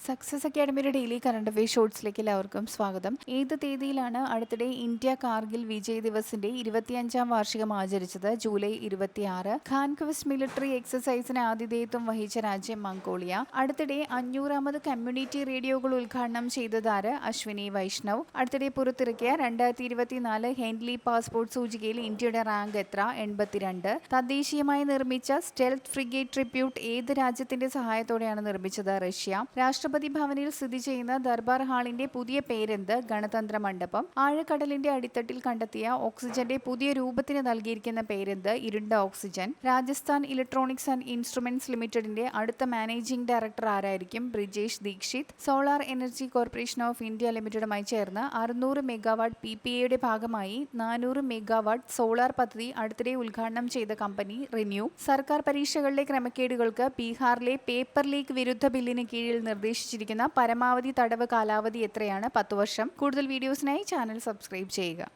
Success അക്കാഡമിയുടെ daily current affair ഷോർട്സിലേക്ക് എല്ലാവർക്കും സ്വാഗതം. ഏത് തീയതിയിലാണ് അടുത്തിടെ ഇന്ത്യ കാർഗിൽ വിജയ് ദിവസിന്റെ 25ാം വാർഷികം ആചരിച്ചത്? ജൂലൈ 26. ഖാൻക്വസ്റ്റ് മിലിറ്ററി എക്സസൈസിന് ആതിഥേയത്വം വഹിച്ച രാജ്യം മംഗോളിയ. അടുത്തിടെ 500ാമത് കമ്മ്യൂണിറ്റി റേഡിയോകൾ ഉദ്ഘാടനം ചെയ്തതാര്? അശ്വിനി വൈഷ്ണവ്. അടുത്തിടെ പുറത്തിറക്കിയ 2024 ഹെൻലി പാസ്പോർട്ട് സൂചികയിൽ ഇന്ത്യയുടെ റാങ്ക് എത്ര? 82. തദ്ദേശീയമായി നിർമ്മിച്ച സ്റ്റെൽത്ത് ഫ്രിഗേറ്റ് ട്രിബ്യൂട്ട് ഏത് രാജ്യത്തിന്റെ സഹായത്തോടെയാണ് നിർമ്മിച്ചത്? റഷ്യ. രാഷ്ട്രപതി ഭവനിൽ സ്ഥിതി ചെയ്യുന്ന ദർബാർ ഹാളിന്റെ പുതിയ പേരെന്ത്? ഗണതന്ത്ര മണ്ഡപം. ആഴക്കടലിന്റെ അടിത്തട്ടിൽ കണ്ടെത്തിയ ഓക്സിജന്റെ പുതിയ രൂപത്തിന് നൽകിയിരിക്കുന്ന പേരെന്ത്? ഇരുണ്ട oxygen. Rajasthan electronics and instruments ലിമിറ്റഡിന്റെ അടുത്ത മാനേജിംഗ് ഡയറക്ടർ ആരായിരിക്കും? Brijesh Dikshit. Solar energy corporation of India ലിമിറ്റഡുമായി ചേർന്ന് 600 മെഗാവാട്ട് PPAയുടെ ഭാഗമായി 400 മെഗാവാട്ട് സോളാർ പദ്ധതി അടുത്തിടെ ഉദ്ഘാടനം ചെയ്ത കമ്പനി റിന്യൂ. സർക്കാർ പരീക്ഷകളിലെ ക്രമക്കേടുകൾക്ക് ബീഹാറിലെ പേപ്പർ ലീക്ക് വിരുദ്ധ ബില്ലിന് കീഴിൽ നിർദ്ദേശിച്ചിരിക്കുന്ന പരമാവധി തടവ് കാലാവധി എത്രയാണ്? 10 വർഷം. കൂടുതൽ വീഡിയോസിനായി ചാനൽ സബ്സ്ക്രൈബ് ചെയ്യുക.